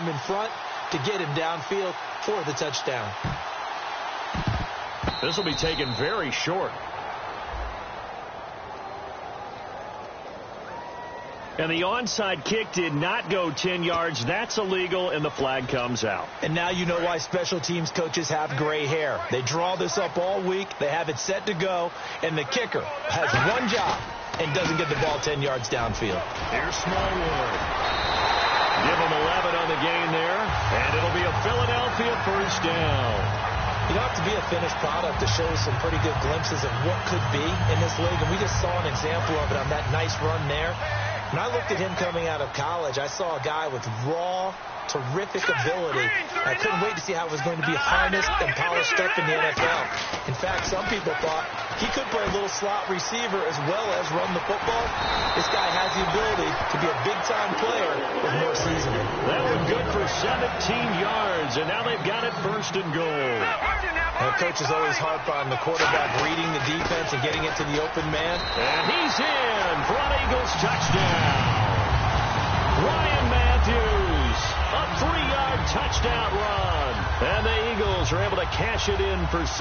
arm in front to get him downfield for the touchdown. This will be taken very short. And the onside kick did not go 10 yards. That's illegal, and the flag comes out. And now you know why special teams coaches have gray hair. They draw this up all week. They have it set to go, and the kicker has one job and doesn't get the ball 10 yards downfield. Here's Smallwood. Give him 11 on the gain there, and it'll be a Philadelphia first down. You don't have to be a finished product to show some pretty good glimpses of what could be in this league, and we just saw an example of it on that nice run there. When I looked at him coming out of college, I saw a guy with raw, terrific ability. I couldn't wait to see how it was going to be harnessed and polished up in the NFL. In fact, some people thought he could play a little slot receiver as well as run the football. This guy has the ability to be a big-time player with more seasoning. That was good for 17 yards, and now they've got it first and goal. Our coaches always harp on the quarterback reading the defense and getting it to the open man. And he's in for an Eagles touchdown. Ryan Matthews, a 3-yard touchdown run. And the Eagles are able to cash it in for 6.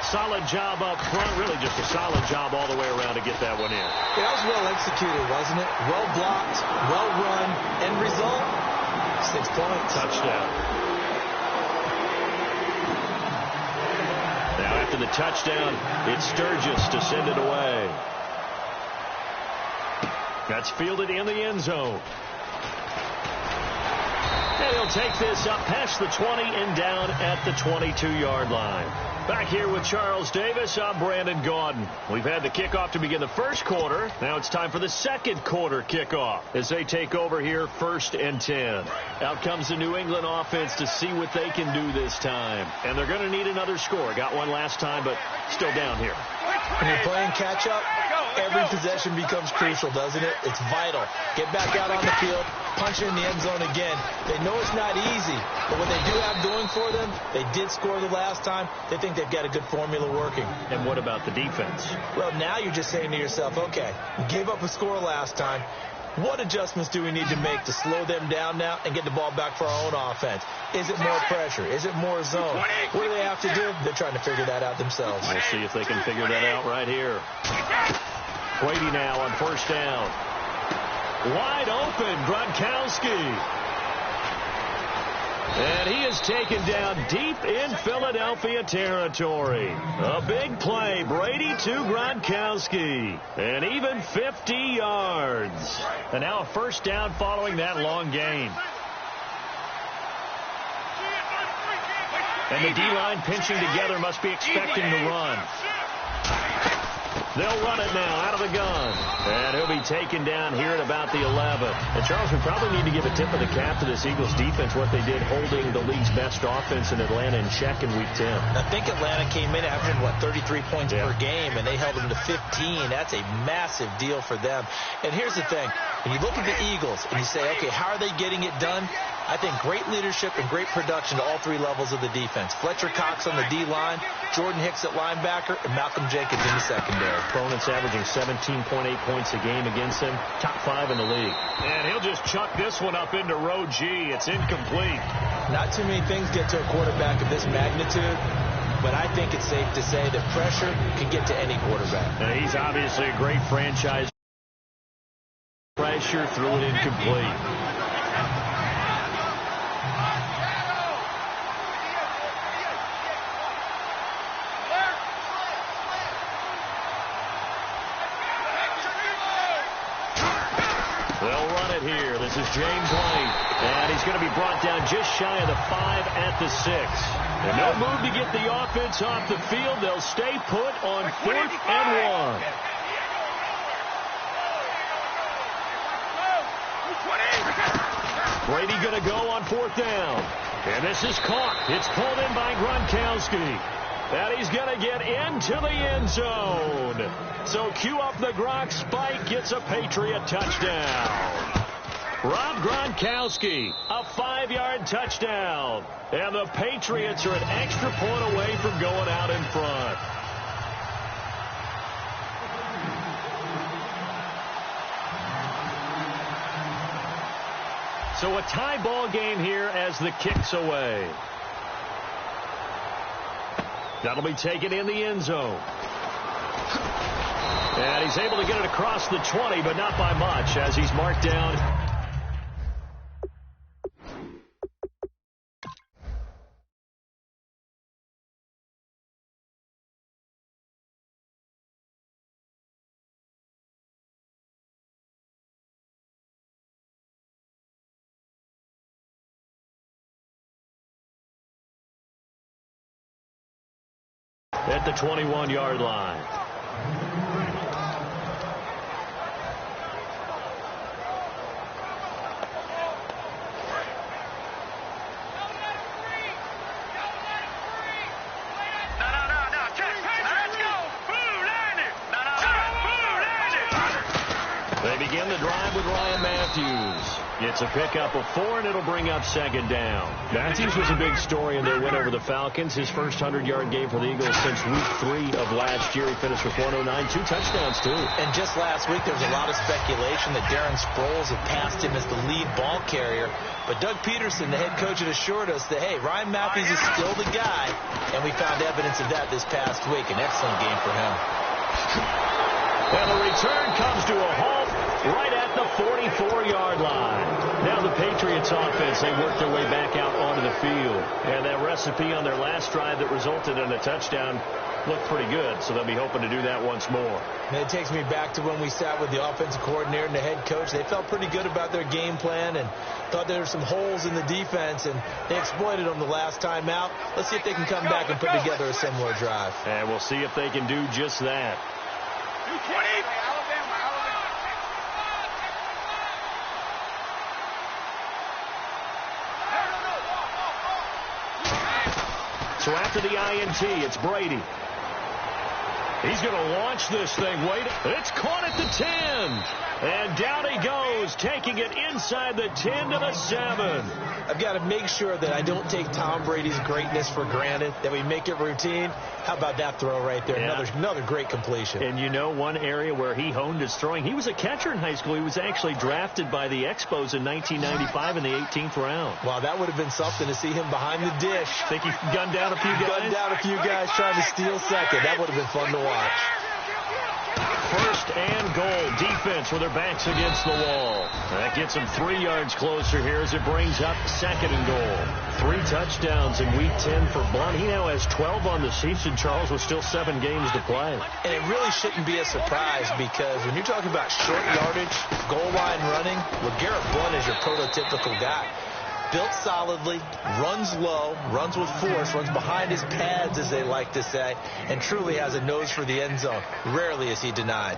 Solid job up front, really just a solid job all the way around to get that one in. That was well executed, wasn't it? Well blocked, well run, end result, 6 points. Touchdown. Now after the touchdown, it's Sturgis to send it away. That's fielded in the end zone. And he'll take this up past the 20 and down at the 22-yard line. Back here with Charles Davis, I'm Brandon Gaudin. We've had the kickoff to begin the first quarter. Now it's time for the second quarter kickoff as they take over here 1st and 10. Out comes the New England offense to see what they can do this time. And they're going to need another score. Got one last time, but still down here. When you're playing catch-up, every possession becomes crucial, doesn't it? It's vital. Get back out on the field, punch it in the end zone again. They know it's not easy, but what they do have going for them, they did score the last time. They think they've got a good formula working. And what about the defense? Well, now you're just saying to yourself, okay, we gave up a score last time. What adjustments do we need to make to slow them down now and get the ball back for our own offense? Is it more pressure? Is it more zone? What do they have to do? They're trying to figure that out themselves. We'll see if they can figure that out right here. Brady now on first down. Wide open, Gronkowski. And he is taken down deep in Philadelphia territory. A big play. Brady to Gronkowski. And even 50 yards. And now a first down following that long gain. And the D-line pinching together must be expecting to run. They'll run it now out of the gun. And he'll be taken down here at about the 11. And, Charles, we probably need to give a tip of the cap to this Eagles defense, what they did holding the league's best offense in Atlanta in check in Week 10. I think Atlanta came in averaging, 33 points per game, and they held them to 15. That's a massive deal for them. And here's the thing. When you look at the Eagles and you say, okay, how are they getting it done? I think great leadership and great production to all 3 levels of the defense. Fletcher Cox on the D-line, Jordan Hicks at linebacker, and Malcolm Jenkins in the secondary. Opponents averaging 17.8 points a game against him, top 5 in the league. And he'll just chuck this one up into row G. It's incomplete. Not too many things get to a quarterback of this magnitude, but I think it's safe to say that pressure can get to any quarterback. And he's obviously a great franchise. Pressure, threw it incomplete. They'll run it here. This is James White. And he's going to be brought down just shy of the 5 at the 6. And no move to get the offense off the field. They'll stay put on 4th and 1. Brady going to go on 4th down. And this is caught. It's pulled in by Gronkowski. And he's going to get into the end zone. So cue up the Gronk spike. Gets a Patriot touchdown. Rob Gronkowski, a 5-yard touchdown. And the Patriots are an extra point away from going out in front. So a tie ball game here as the kick's away. That'll be taken in the end zone. And he's able to get it across the 20, but not by much as he's marked down. At the 21-yard line. They begin the drive with Ryan Matthews. It's a pickup of 4, and it'll bring up second down. Matthews was a big story in their win over the Falcons. His first 100-yard game for the Eagles since week 3 of last year. He finished with 109, 2 touchdowns, too. And just last week, there was a lot of speculation that Darren Sproles had passed him as the lead ball carrier. But Doug Peterson, the head coach, had assured us that, hey, Ryan Matthews is still the guy. And we found evidence of that this past week. An excellent game for him. And the return comes to a halt right at the 44-yard line. Now the Patriots offense, they work their way back out onto the field. And that recipe on their last drive that resulted in a touchdown looked pretty good, so they'll be hoping to do that once more. And it takes me back to when we sat with the offensive coordinator and the head coach. They felt pretty good about their game plan and thought there were some holes in the defense, and they exploited them the last time out. Let's see if they can come back and put together a similar drive. And we'll see if they can do just that. So after the INT, it's Brady. He's going to launch this thing. Wait, it's caught at the 10. And down he goes, taking it inside the 10 to the 7. I've got to make sure that I don't take Tom Brady's greatness for granted, that we make it routine. How about that throw right there? Yeah. Another great completion. And you know, one area where he honed his throwing, he was a catcher in high school. He was actually drafted by the Expos in 1995 in the 18th round. Wow, that would have been something to see him behind the dish. Think he gunned down a few guys? Gunned down a few guys trying to steal second. That would have been fun to watch. First and goal. Defense with their backs against the wall. That gets them 3 yards closer here as it brings up second and goal. 3 touchdowns in week 10 for Blunt. He now has 12 on the season, Charles, with still 7 games to play. And it really shouldn't be a surprise because when you're talking about short yardage, goal line running, well, Garrett Blunt is your prototypical guy. Built solidly, runs low, runs with force, runs behind his pads, as they like to say, and truly has a nose for the end zone. Rarely is he denied.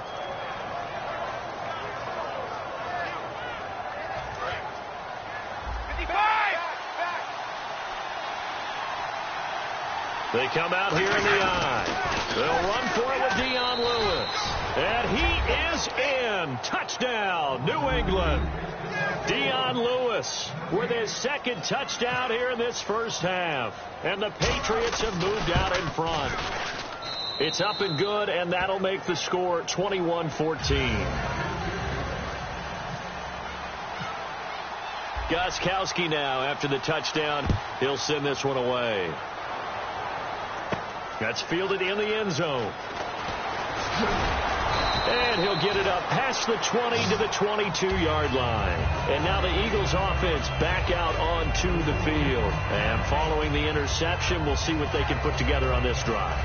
They come out here in the eye. They'll run for it with Dion Lewis. And he is in. Touchdown, New England. Dion Lewis with his second touchdown here in this first half. And the Patriots have moved out in front. It's up and good, and that'll make the score 21-14. Gostkowski now after the touchdown. He'll send this one away. That's fielded in the end zone. And he'll get it up past the 20 to the 22-yard line. And now the Eagles offense back out onto the field. And following the interception, we'll see what they can put together on this drive.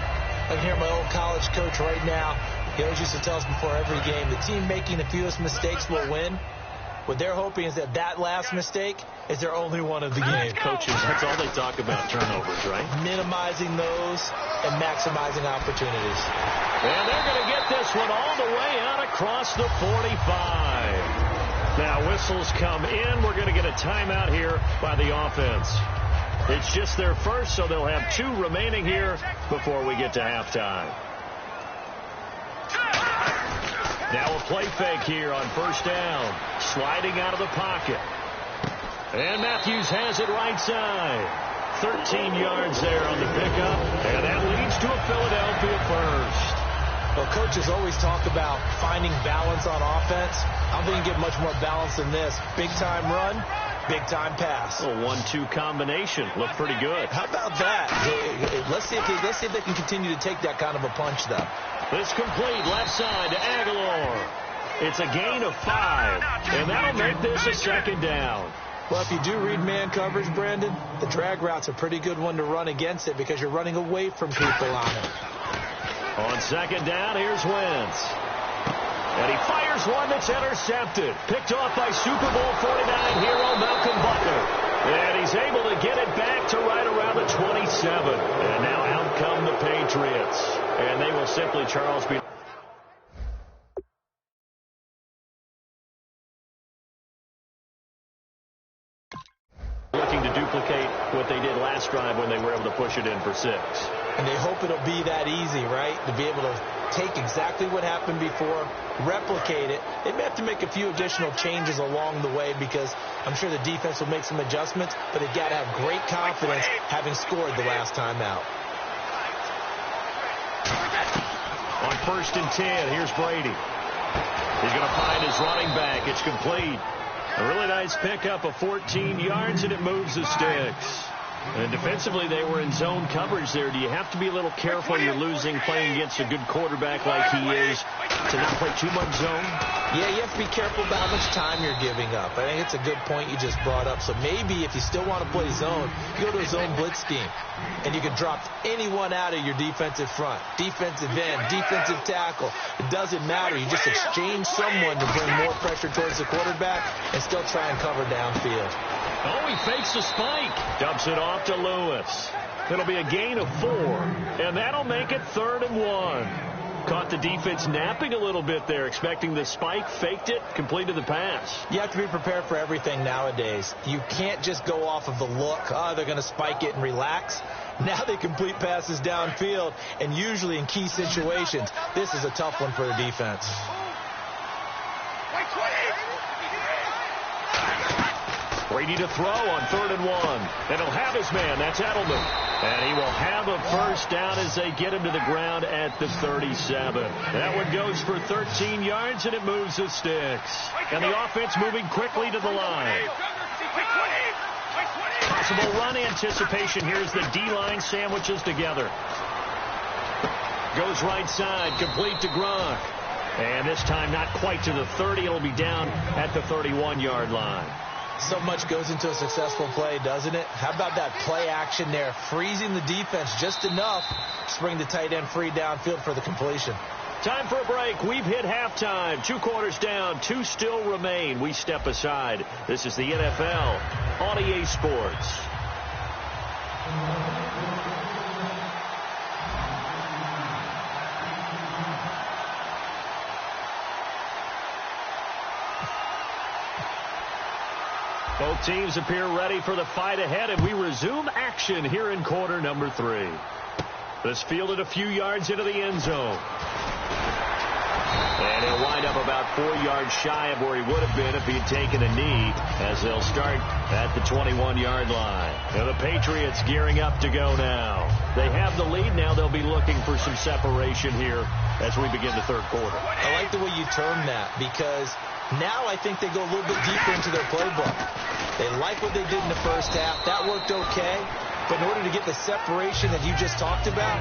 I can hear my old college coach right now. He always used to tell us before every game, the team making the fewest mistakes will win. What they're hoping is that that last mistake is their only one of the game. Coaches, that's all they talk about, turnovers, right? Minimizing those and maximizing opportunities. And they're going to get this one all the way out across the 45. Now whistles come in. We're going to get a timeout here by the offense. It's just their first, so they'll have 2 remaining here before we get to halftime. Now a play fake here on first down. Sliding out of the pocket. And Matthews has it right side. 13 yards there on the pickup. And that leads to a Philadelphia first. Well, coaches always talk about finding balance on offense. I don't think you can get much more balance than this. Big-time run, Big-time pass. A 1-2 combination. Looked pretty good. How about that? Let's see if they can continue to take that kind of a punch, though. It's complete left side to Aguilar. It's a gain of 5, and that'll make this a second down. Well, if you do read man coverage, Brandon, the drag route's a pretty good one to run against it because you're running away from people on it. On second down, here's Wentz. And he fires one that's intercepted. Picked off by Super Bowl 49 hero Malcolm Butler. And he's able to get it back to right around the 27. And now out come the Patriots. And they will simply, Charles, be looking to duplicate what they did last drive when they were able to push it in for 6. And they hope it'll be that easy, right? To be able to take exactly what happened before, replicate it. They may have to make a few additional changes along the way because I'm sure the defense will make some adjustments, but they've got to have great confidence having scored the last time out. On 1st and 10, here's Brady. He's going to find his running back. It's complete. A really nice pickup of 14 yards, and it moves the sticks. And defensively, they were in zone coverage there. Do you have to be a little careful you're losing playing against a good quarterback like he is to not play too much zone? Yeah, you have to be careful about how much time you're giving up. I think it's a good point you just brought up. So maybe if you still want to play zone, you go to a zone blitz scheme. And you can drop anyone out of your defensive front. Defensive end, defensive tackle. It doesn't matter. You just exchange someone to bring more pressure towards the quarterback and still try and cover downfield. Oh, he fakes the spike. Dumps it off to Lewis. It'll be a gain of 4. And that'll make it 3rd and 1. Caught the defense napping a little bit there, expecting the spike, faked it, completed the pass. You have to be prepared for everything nowadays. You can't just go off of the look, they're going to spike it and relax. Now they complete passes downfield, and usually in key situations, this is a tough one for the defense. Brady to throw on 3rd and 1. And he'll have his man. That's Edelman. And he will have a first down as they get him to the ground at the 37. That one goes for 13 yards, and it moves the sticks. And the offense moving quickly to the line. Possible run anticipation. Here's the D-line sandwiches together. Goes right side, complete to Gronk. And this time not quite to the 30. It'll be down at the 31-yard line. So much goes into a successful play, doesn't it? How about that play action there? Freezing the defense just enough to bring the tight end free downfield for the completion. Time for a break. We've hit halftime. 2 quarters down. 2 still remain. We step aside. This is the NFL on EA Sports. Both teams appear ready for the fight ahead, and we resume action here in quarter number 3. This fielded a few yards into the end zone. And he'll wind up about 4 yards shy of where he would have been if he had taken a knee, as they'll start at the 21-yard line. And the Patriots gearing up to go now. They have the lead. Now they'll be looking for some separation here as we begin the 3rd quarter. I like the way you term that, because now I think they go a little bit deeper into their playbook. They like what they did in the first half. That worked okay. But in order to get the separation that you just talked about,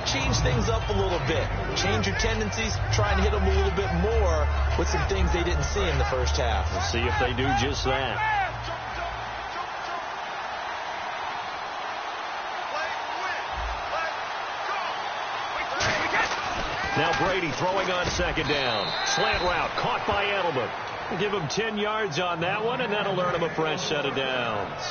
change things up a little bit. Change your tendencies. Try and hit them a little bit more with some things they didn't see in the first half. We'll see if they do just that. Now Brady throwing on 2nd down. Slant route caught by Edelman. We'll give him 10 yards on that one, and that'll earn him a fresh set of downs.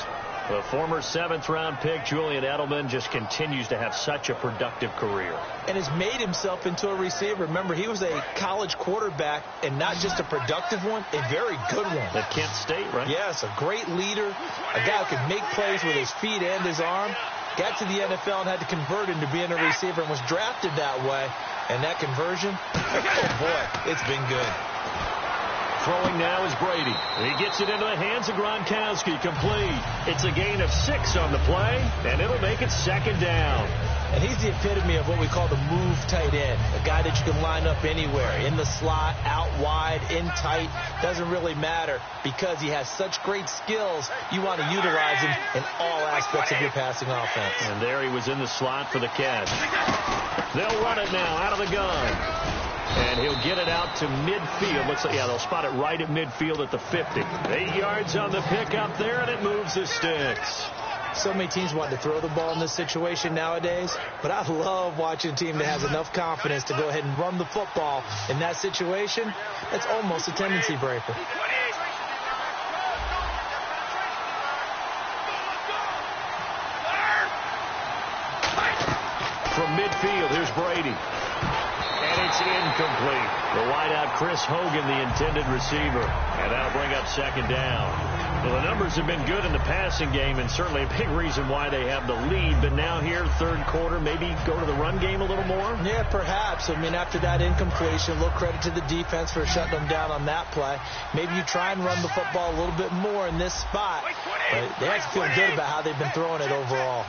The former 7th-round pick, Julian Edelman, just continues to have such a productive career. And has made himself into a receiver. Remember, he was a college quarterback, and not just a productive one, a very good one. At Kent State, right? Yes, a great leader, a guy who could make plays with his feet and his arm. Got to the NFL and had to convert into being a receiver and was drafted that way. And that conversion, oh boy, it's been good. Throwing now is Brady. He gets it into the hands of Gronkowski. Complete. It's a gain of 6 on the play, and it'll make it 2nd down. And he's the epitome of what we call the move tight end, a guy that you can line up anywhere, in the slot, out wide, in tight, doesn't really matter because he has such great skills. You want to utilize him in all aspects of your passing offense. And there he was in the slot for the catch. They'll run it now out of the gun. And he'll get it out to midfield. Looks like, yeah, they'll spot it right at midfield at the 50. 8 yards on the pickup there, and it moves the sticks. So many teams want to throw the ball in this situation nowadays, but I love watching a team that has enough confidence to go ahead and run the football in that situation. That's almost a tendency breaker. From midfield, here's Brady. And it's incomplete. The wideout, Chris Hogan, the intended receiver. And that'll bring up second down. Well, the numbers have been good in the passing game, and certainly a big reason why they have the lead. But now here, third quarter, maybe go to the run game a little more? Yeah, perhaps. I mean, after that incompletion, a little credit to the defense for shutting them down on that play. Maybe you try and run the football a little bit more in this spot. But they have to feel good about how they've been throwing it overall.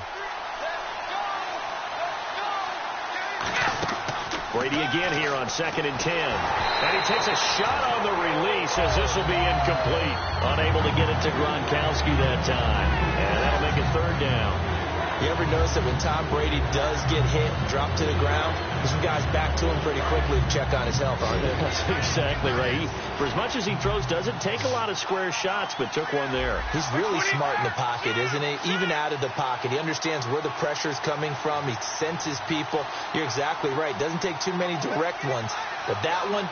Brady again here on 2nd and 10. And he takes a shot on the release as this will be incomplete. Unable to get it to Gronkowski that time. And that'll make it third down. You ever notice that when Tom Brady does get hit and drop to the ground, there's some guys back to him pretty quickly to check on his health, aren't there? That's exactly right. For as much as he throws, doesn't take a lot of square shots, but took one there. He's really smart in the pocket, isn't he? Even out of the pocket. He understands where the pressure's coming from. He senses people. You're exactly right. Doesn't take too many direct ones. But that one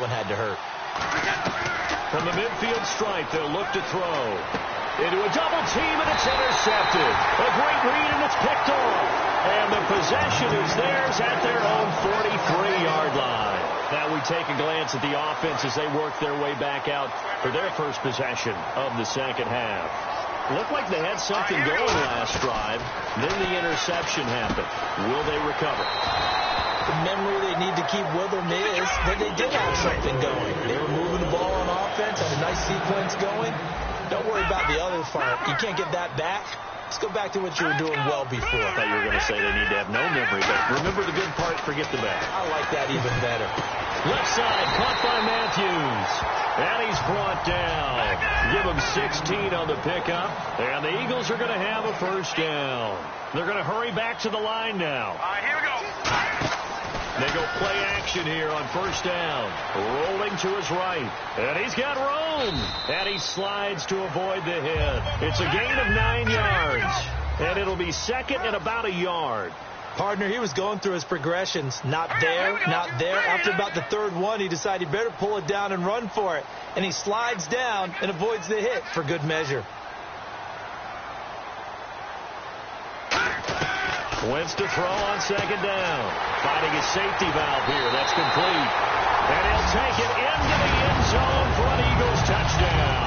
had to hurt. From the midfield stripe, they'll look to throw. Into a double team, and it's intercepted. A great read, and it's picked off. And the possession is theirs at their own 43-yard line. Now we take a glance at the offense as they work their way back out for their first possession of the second half. Looked like they had something going last drive. Then the interception happened. Will they recover? The memory they need to keep with them is that they did have something going. They were moving the ball on offense, had a nice sequence going. Don't worry about the other part. You can't get that back. Let's go back to what you were doing well before. I thought you were going to say they need to have no memory, but remember the good part, forget the bad. I like that even better. Left side, caught by Matthews. And he's brought down. Give him 16 on the pickup. And the Eagles are going to have a first down. They're going to hurry back to the line now. Here we go. They go play action here on first down. Rolling to his right. And he's got room. And he slides to avoid the hit. It's a gain of 9 yards. And it'll be second and about a yard. Partner, he was going through his progressions. Not there, not there. After about the third one, he decided he better pull it down and run for it. And he slides down and avoids the hit for good measure. Wentz to throw on second down. Finding his safety valve here. That's complete. And he'll take it into the end zone for an Eagles touchdown.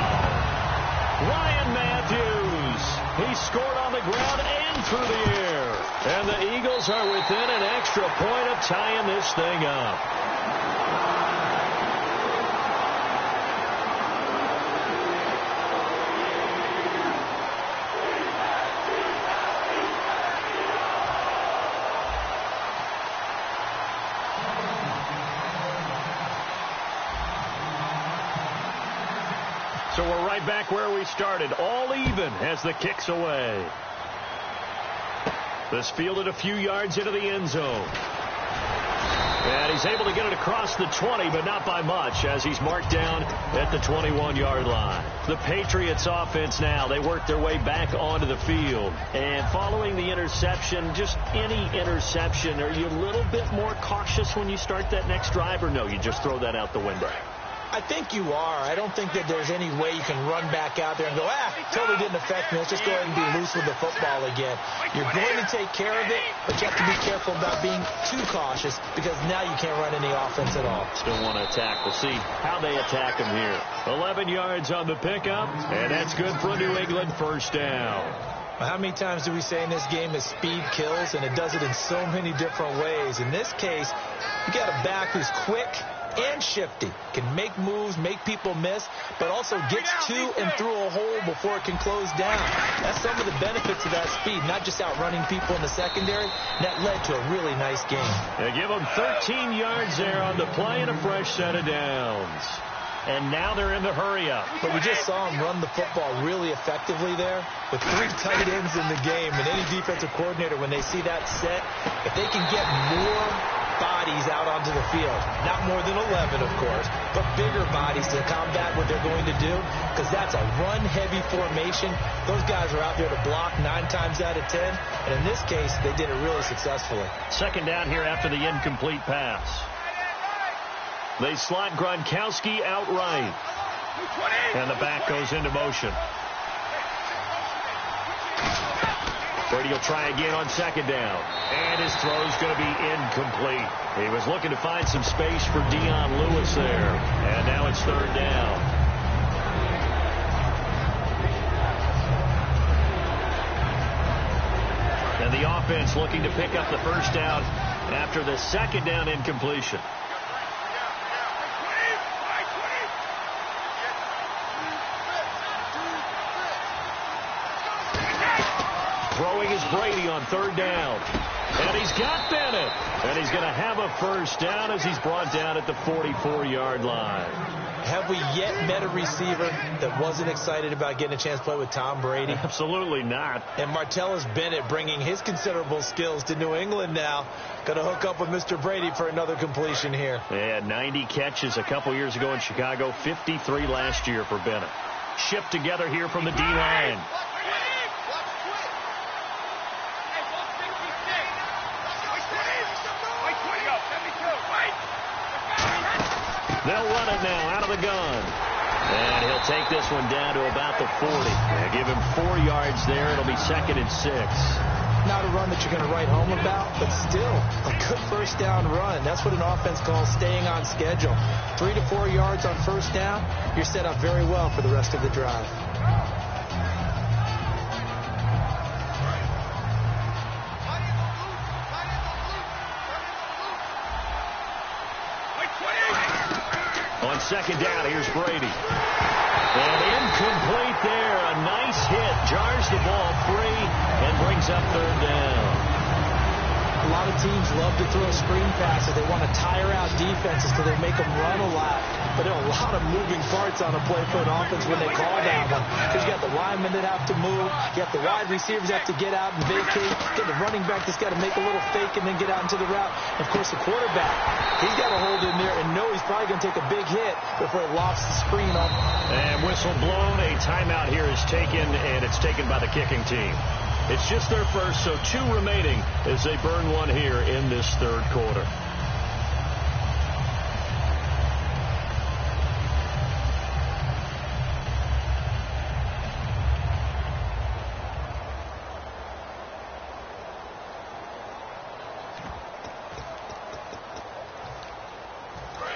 Ryan Matthews. He scored on the ground and through the air. And the Eagles are within an extra point of tying this thing up. So we're right back where we started, all even as the kick's away. This fielded a few yards into the end zone. And he's able to get it across the 20, but not by much, as he's marked down at the 21-yard line. The Patriots offense now, they work their way back onto the field. And following the interception, just any interception, are you a little bit more cautious when you start that next drive, or no, you just throw that out the window? I think you are. I don't think that there's any way you can run back out there and go, totally didn't affect me. Let's just go ahead and be loose with the football again. You're going to take care of it, but you have to be careful about being too cautious because now you can't run any offense at all. Still want to attack. We'll see how they attack him here. 11 yards on the pickup, and that's good for a New England first down. How many times do we say in this game that speed kills, and it does it in so many different ways? In this case, you got a back who's quick, and shifty. Can make moves, make people miss, but also gets to and through a hole before it can close down. That's some of the benefits of that speed, not just outrunning people in the secondary. That led to a really nice game. They give them 13 yards there on the play and a fresh set of downs. And now they're in the hurry-up. But we just saw him run the football really effectively there with 3 tight ends in the game. And any defensive coordinator, when they see that set, if they can get more bodies out onto the field, not more than 11, of course, but bigger bodies to combat what they're going to do, because that's a run-heavy formation. Those guys are out there to block 9 times out of 10. And in this case, they did it really successfully. Second down here after the incomplete pass. They slot Gronkowski out right. And the back goes into motion. Brady will try again on second down. And his throw's going to be incomplete. He was looking to find some space for Dion Lewis there. And now it's third down. And the offense looking to pick up the first down after the second down incompletion. Throwing is Brady on third down. And he's got Bennett. And he's going to have a first down as he's brought down at the 44-yard line. Have we yet met a receiver that wasn't excited about getting a chance to play with Tom Brady? Absolutely not. And Martellus Bennett bringing his considerable skills to New England now. Going to hook up with Mr. Brady for another completion here. Yeah, 90 catches a couple years ago in Chicago, 53 last year for Bennett. Shipped together here from the D-line. They'll run it now out of the gun. And he'll take this one down to about the 40. And give him 4 yards there. It'll be 2nd and 6. Not a run that you're going to write home about, but still a good first down run. That's what an offense calls staying on schedule. 3 to 4 yards on first down, you're set up very well for the rest of the drive. On second down, here's Brady. And incomplete there. A nice hit. Jars the ball free and brings up third down. A lot of teams love to throw screen passes. They want to tire out defenses so they make them run a lot. But there are a lot of moving parts on a play for an offense when they call that one. Because you got the linemen that have to move. You have the wide receivers that have to get out and vacate. You got the running back that's got to make a little fake and then get out into the route. And of course, the quarterback, he's got to hold in there and know he's probably going to take a big hit before he lofts the screen up. And whistle blown. A timeout here is taken, and it's taken by the kicking team. It's just their first, so 2 remaining as they burn one here in this third quarter.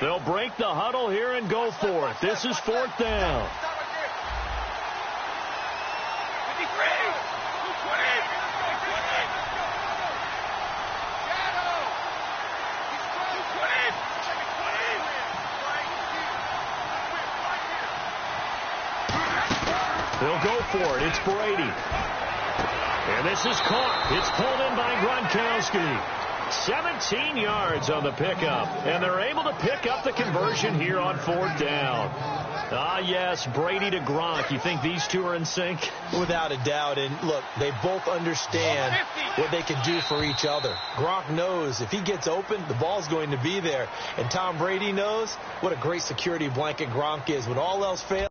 They'll break the huddle here and go for it. This is 4th down. They'll go for it. It's Brady. And this is caught. It's pulled in by Gronkowski. 17 yards on the pickup. And they're able to pick up the conversion here on 4th down. Ah, yes, Brady to Gronk. You think these two are in sync? Without a doubt. And look, they both understand what they can do for each other. Gronk knows if he gets open, the ball's going to be there. And Tom Brady knows what a great security blanket Gronk is. When all else fails,